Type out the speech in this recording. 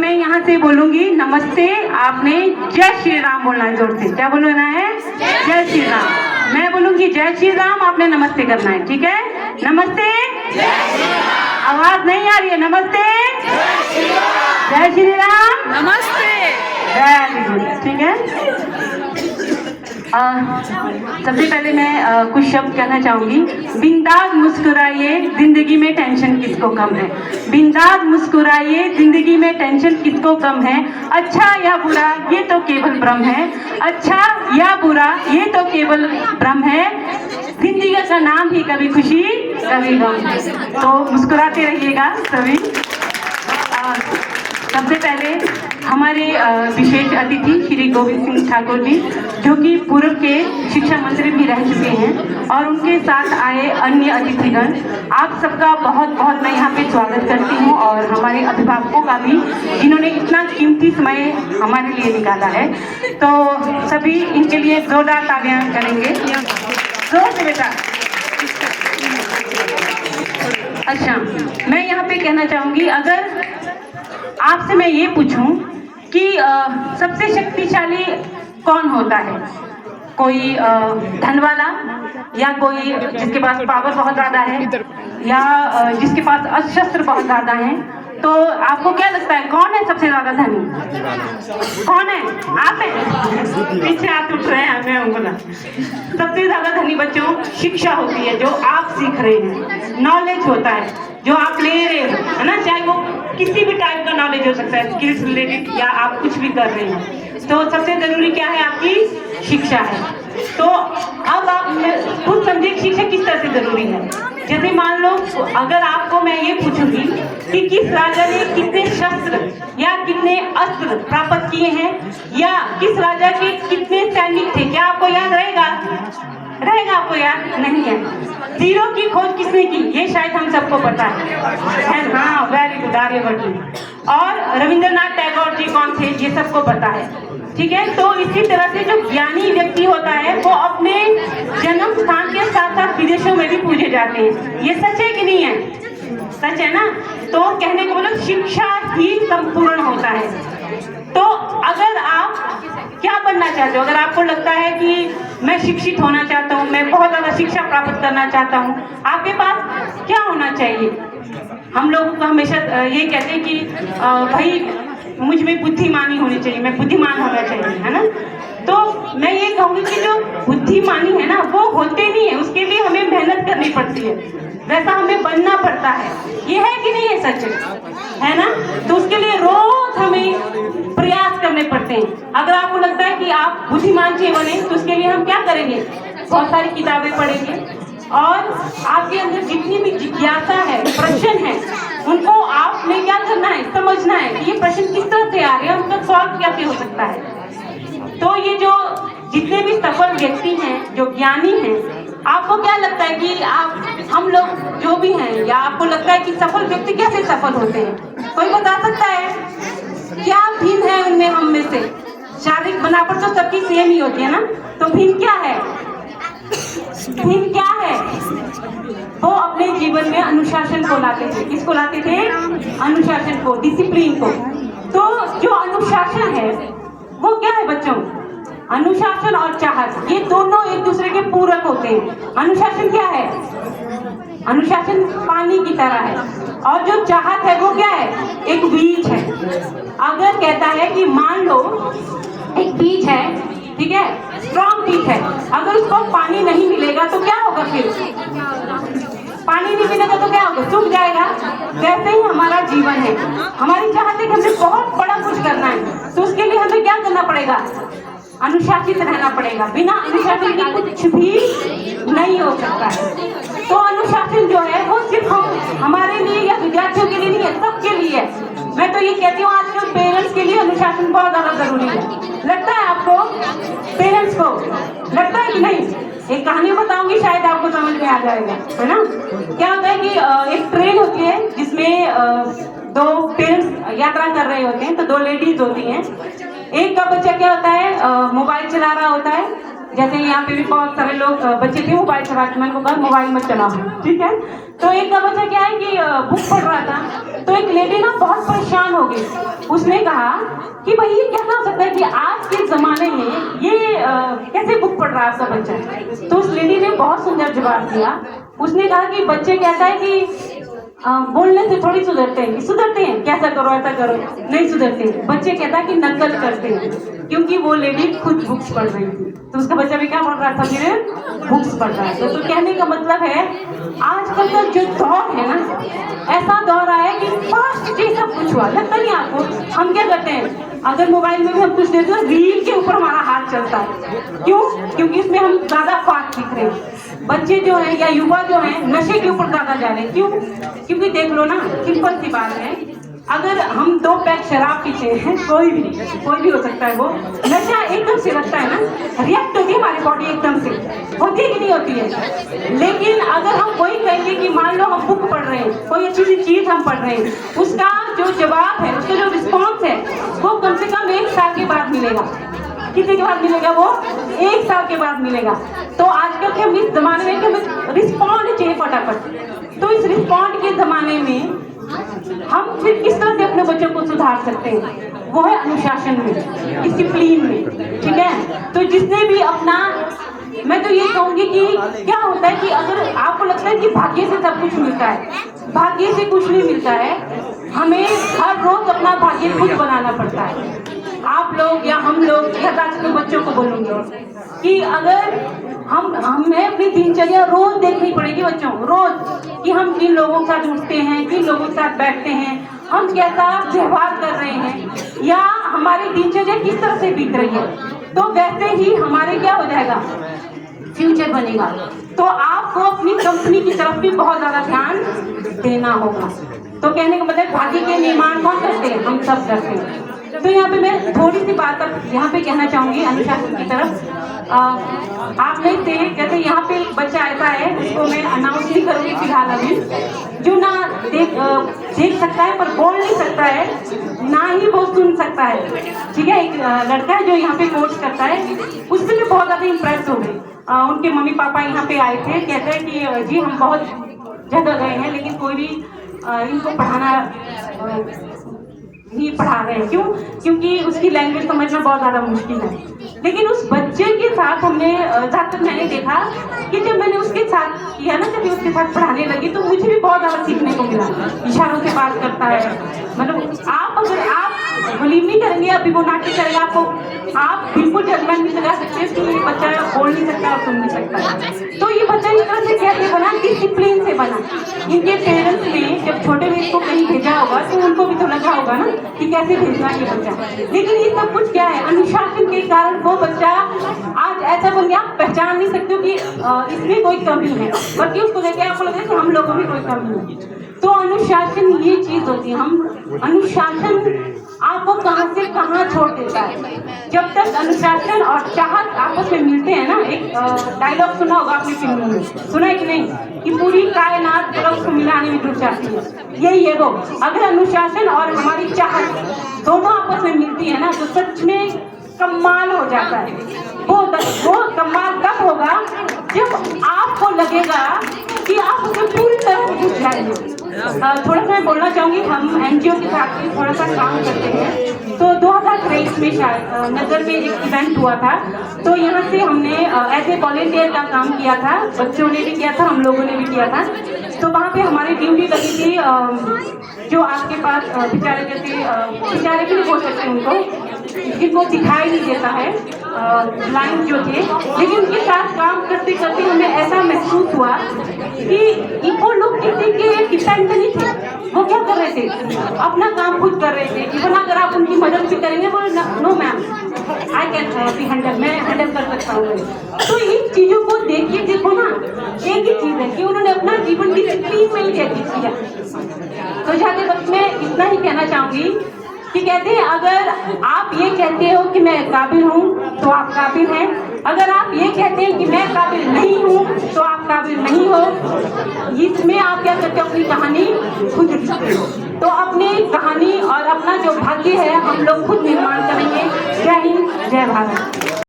मैं यहाँ से बोलूंगी नमस्ते, आपने जय श्री राम बोलना है जोर से। क्या बोलना है? जय श्री राम। मैं बोलूंगी जय श्री राम, आपने नमस्ते करना है, ठीक है? नमस्ते। आवाज नहीं आ रही है? नमस्ते, जय श्री राम, नमस्ते। वेरी गुड, ठीक है। सबसे पहले मैं कुछ शब्द कहना चाहूंगी। बिंदास मुस्कुराइए, जिंदगी में टेंशन किसको कम है। बिंदास मुस्कुराइए, जिंदगी में टेंशन किसको कम है। अच्छा या बुरा ये तो केवल भ्रम है, अच्छा या बुरा ये तो केवल भ्रम है। जिंदगी का नाम ही कभी खुशी कभी गम, तो मुस्कुराते रहिएगा सभी। सबसे पहले हमारे विशेष अतिथि श्री गोविंद सिंह ठाकुर जी, जो कि पूर्व के शिक्षा मंत्री भी रह चुके हैं, और उनके साथ आए अन्य अतिथिगण, आप सबका बहुत बहुत मैं यहाँ पे स्वागत करती हूँ। और हमारे अभिभावकों का भी, जिन्होंने इतना कीमती समय हमारे लिए निकाला है, तो सभी इनके लिए जोरदार तालियां करेंगे, जोर से बेटा। अच्छा, मैं यहाँ पे कहना चाहूँगी, अगर आपसे मैं ये पूछूं कि सबसे शक्तिशाली कौन होता है? कोई धन वाला, या कोई जिसके पास पावर बहुत ज्यादा है, या जिसके पास अस्त्र बहुत ज्यादा है? तो आपको क्या लगता है कौन है सबसे ज्यादा धनी? कौन है? आप हैं? पीछे हाथ उठ रहे हैं, मैं बोला सबसे ज्यादा धनी बच्चों शिक्षा होती है, जो आप सीख रहे हैं, नॉलेज होता है जो आप ले रहे हो, है ना? चाहे वो किसी भी टाइप का नॉलेज हो सकता है, स्किल्स रिलेटेड, या आप कुछ भी कर रहे हैं, तो सबसे जरूरी क्या है? आपकी शिक्षा है। तो अब आप खुद समझिए शिक्षा किस तरह से जरूरी है। जैसे मान लो, अगर आपको मैं ये पूछूंगी कि किस राजा ने कितने शस्त्र या कितने अस्त्र प्राप्त किए हैं, या किस राजा के कितने सैनिक थे, क्या आपको याद रहेगा? रहेगा आपको याद? नहीं है। जीरो की खोज किसने की? ये शायद हम सबको पता है। हाँ, वेरी गुड, आर्यभट्ट। और रविंद्रनाथ टैगोर जी कौन थे? ये सबको पता है, ठीक है। तो इसी तरह से जो ज्ञानी व्यक्ति होता है, वो अपने जन्म स्थान के साथ साथ विदेशों में भी पूजे जाते हैं। ये सच है कि नहीं है? सच है ना? तो कहने को मतलब शिक्षा ही संपूर्ण होता है। तो अगर आप क्या बनना चाहते हो, अगर आपको लगता है कि मैं शिक्षित होना चाहता हूँ, मैं बहुत ज्यादा शिक्षा प्राप्त करना चाहता हूँ, आपके पास क्या होना चाहिए? हम लोग तो हमेशा ये कहते हैं कि भाई मुझ में बुद्धिमानी होनी चाहिए, मैं बुद्धिमान होना चाहिए, है ना? तो मैं ये कहूँगी कि जो बुद्धिमानी है ना, वो होते नहीं है, उसके लिए हमें मेहनत करनी पड़ती है, वैसा हमें बनना पड़ता है। ये है कि नहीं है? सच है ना? तो उसके लिए रोज हमें प्रयास करने पड़ते हैं। अगर आपको लगता है कि आप बुद्धिमान चाहिए बने, तो उसके लिए हम क्या करेंगे? बहुत सारी किताबें पढ़ेंगे, और आपके अंदर जितनी भी जिज्ञासा है, प्रश्न है, उनको आपने क्या करना है? समझना है कि ये प्रश्न किस तरह से आ रहे हैं, उनका सॉल्व कैसे हो सकता है। तो ये जो जितने भी सफल व्यक्ति हैं, जो ज्ञानी हैं, आपको क्या लगता है कि हम लोग जो भी हैं, या आपको लगता है कि सफल व्यक्ति कैसे सफल होते हैं? कोई बता सकता है? क्या भिन्न है उनमें हम में से? शारीरिक बनावट तो सबकी सेम ही होती है ना, तो भिन्न क्या है? भिन्न क्या है? वो अपने जीवन में अनुशासन को लाते थे। किसको लाते थे? अनुशासन को, डिसिप्लिन को। तो जो अनुशासन है वो क्या है बच्चों? अनुशासन और चाहत, ये दोनों एक दूसरे के पूरक होते हैं। अनुशासन क्या है? अनुशासन पानी की तरह है, और जो चाहत है वो क्या है? एक बीज है। अगर कहता है कि मान लो एक बीज है, ठीक है, स्ट्रॉन्ग बीज है, अगर उसको पानी नहीं मिलेगा तो क्या होगा? फिर पानी नहीं मिलेगा तो क्या होगा? सूख जाएगा। वैसे ही हमारा जीवन है, हमारी चाहत है कि हमें बहुत बड़ा कुछ करना है, तो उसके लिए हमें क्या करना पड़ेगा? अनुशासित रहना पड़ेगा। बिना अनुशासन के कुछ भी नहीं हो सकता है। तो अनुशासन जो है वो सिर्फ हमारे लिए या विद्यार्थियों के लिए नहीं है, सबके लिए है। मैं तो ये कहती हूँ आजकल पेरेंट्स के लिए अनुशासन बहुत ज्यादा जरूरी है। लगता है आपको? पेरेंट्स को लगता है कि नहीं? एक कहानी बताऊंगी, शायद आपको समझ में आ जाएगा, है ना? क्या होता है कि एक ट्रेन होती है जिसमें दो पेरेंट्स यात्रा कर रहे होते हैं, तो दो लेडीज होती हैं। एक का बच्चा क्या होता है, मोबाइल चला रहा होता है, जैसे यहाँ पे भी बहुत सारे लोग बच्चे थे मोबाइल चला के, मैंने कहा मोबाइल मत चलाओ, ठीक है। तो एक का बच्चा क्या है कि बुक पढ़ रहा था, तो एक लेडी ना बहुत परेशान हो गई। उसने कहा कि भाई ये क्या हो सकता है कि आज के जमाने में ये कैसे बुक पढ़ रहा है आपका बच्चा। तो उस लेडी ने बहुत सुंदर जवाब दिया। उसने कहा कि बच्चे कहता है कि बोलने से थोड़ी सुधरते हैं, सुधरते हैं कैसा करो ऐसा करो, नहीं सुधरते हैं। बच्चे कहता है कि नकल करते हैं, क्योंकि वो लेडी खुद बुक्स पढ़ रही थी। तो उसका बच्चा भी क्या पढ़ रहा था, फिर बुक्स पढ़ रहा है। तो कहने का मतलब है आजकल का जो दौर है ना, ऐसा दौर आया कि फास्ट जी सब कुछ हुआ। लगता नहीं आपको, हम क्या करते हैं, अगर मोबाइल में भी हम कुछ देखते हैं रील के ऊपर हमारा हाथ चलता है। क्यों? क्योंकि उसमें हम ज्यादा फास्ट दिख रहे हैं। बच्चे जो हैं या युवा जो हैं नशे के ऊपर ज्यादा जा रहे हैं। क्यों? क्योंकि देख लो ना, सिंपल सी बात है, अगर हम 2 पैक शराब पीते हैं, कोई भी हो सकता है, वो नशा एकदम से लगता है ना, रिएक्ट होती है हमारी बॉडी एकदम से, होती है कि नहीं होती है। लेकिन अगर हम वही कहेंगे कि मान लो हम बुक पढ़ रहे हैं, कोई अच्छी सी चीज हम पढ़ रहे हैं, उसका जो जवाब है, उसका जो रिस्पॉन्स है, वो कम से कम 1 साल के बाद मिलेगा। कितने के बाद मिलेगा? वो 1 साल के बाद मिलेगा। तो आजकल के हम इस जमाने में हमें रिस्पॉन्ड चाहिए फटाफट। तो इस रिस्पॉन्ड के जमाने में हम फिर किस तरह से अपने बच्चों को सुधार सकते हैं? वो है अनुशासन में, डिसिप्लिन में, ठीक है। तो जिसने भी अपना, मैं तो ये कहूंगी कि क्या होता है कि अगर आपको लगता है कि भाग्य से सब कुछ मिलता है, भाग्य से कुछ नहीं मिलता है। हमें हर रोज अपना भाग्य खुद बनाना पड़ता है। आप लोग या हम लोग या तो बच्चों को बोलूंगे कि अगर हमें अपनी दिनचर्या रोज देखनी पड़ेगी बच्चों, रोज, कि हम किन लोगों के साथ उठते हैं, किन लोगों के साथ बैठते हैं, हम कैसा व्यवहार कर रहे हैं, या हमारी दिनचर्या किस तरह से बीत रही है। तो वैसे ही हमारे क्या हो जाएगा, फ्यूचर बनेगा। तो आपको अपनी कंपनी की तरफ भी बहुत ज्यादा ध्यान देना होगा। तो कहने का मतलब भाग्य के निर्माण कौन करते हैं? हम सब करते हैं। तो यहाँ पे मैं थोड़ी सी बात अब यहाँ पे कहना चाहूंगी अनुशासन की तरफ। आप में से जैसे यहाँ पे एक बच्चा ऐसा है, उसको मैं अनाउंस नहीं करूँगी फिलहाल अभी, जो ना देख सकता है पर बोल नहीं सकता है, ना ही वो सुन सकता है, ठीक है। एक लड़का है जो यहाँ पे कोर्स करता है, उससे मैं बहुत ज़्यादा इम्प्रेस हो गई। उनके मम्मी पापा यहाँ पे आए थे, कहते हैं कि जी हम बहुत जगह गए हैं लेकिन कोई भी इनको पढ़ाना नहीं पढ़ा रहे हैं। क्यों? क्योंकि उसकी लैंग्वेज समझना बहुत ज़्यादा मुश्किल है। लेकिन उस बच्चे के साथ हमने ज़्यादातर मैंने देखा कि जब मैंने उसके साथ किया ना, जब उसके साथ पढ़ाने लगी तो मुझे भी बहुत ज़्यादा सीखने को मिला। इशारों से बात करता है, मतलब अगर आप बिलीव नहीं करेंगे, अभी वो नाटक करेगा आपको, आप बिल्कुल जजमेंट नहीं लगा सकते कि ये बच्चा बोल नहीं सकता और सुन नहीं सकता। तो ये बच्चा इस तरह से कैसे बना, डिसिप्लिन से बना। इनके पेरेंट्स ने जब छोटे में इसको कहीं भेजा होगा तो उनको भी तो लगा होगा ना कि कैसे भेजना ये बच्चा। लेकिन ये सब कुछ क्या है, अनुशासन के कारण वो बच्चा आज ऐसा बन गया, आप पहचान नहीं सकते हो कि इसमें कोई कमी है, बल्कि उसको देख के आपको लगता है कि हम लोगों में कोई कमी है। तो अनुशासन ये चीज होती है, हम अनुशासन आपको कहां से कहां छोड़ देता है। जब तक अनुशासन और चाहत आपस में मिलते हैं ना, एक डायलॉग सुना होगा आपने फिल्मों में, सुना है कि नहीं, कि पूरी कायनात उसको मिलाने में जुट जाती है। यही है वो, अगर अनुशासन और हमारी चाहत दोनों आपस में मिलती है ना, तो सच में कमाल हो जाता है। वो कमाल कब होगा, जब आपको लगेगा कि आप उसमें पूरी तरह से घुस जाएंगे। थोड़ा सा मैं बोलना चाहूँगी, हम एनजीओ के साथ भी थोड़ा सा काम करते हैं। तो 2023 में शायद नगर में एक इवेंट हुआ था, तो यहाँ से हमने एज ए वॉलेंटियर का काम किया था, बच्चों ने भी किया था, हम लोगों ने भी किया था। तो वहाँ पे हमारी ड्यूटी लगी थी, जो आपके पास बेचारे जैसे बेचारे भी नहीं बोल सकते उनको, जिनको दिखाई नहीं देता है, ब्लाइंड जो थे, लेकिन उनके साथ काम करते करते हमें ऐसा महसूस हुआ कि वो लोग किसी के डिपेंड नहीं थे। वो क्या कर रहे थे, अपना काम खुद कर रहे थे। इवन अगर आप उनकी मदद भी करेंगे, वो no ma'am I can be handle, मैं हैंडल कर सकता हूँ। तो इन चीजों को देखिए, देखो ना, एक ही चीज है कि उन्होंने अपना जीवन डिसिप्लिन में ही व्यतीत किया। तो जाते वक्त मैं इतना ही कहना चाहूंगी कि कहते हैं, अगर आप ये कहते हो कि मैं काबिल हूँ तो आप काबिल हैं, अगर आप ये कहते हैं कि मैं काबिल नहीं हूँ तो आप काबिल नहीं हो। इसमें आप क्या करते हो, अपनी कहानी खुद लिखते हो। तो अपनी कहानी और अपना जो भाग्य है हम लोग खुद निर्माण करेंगे। जय हिंद, जय भारत।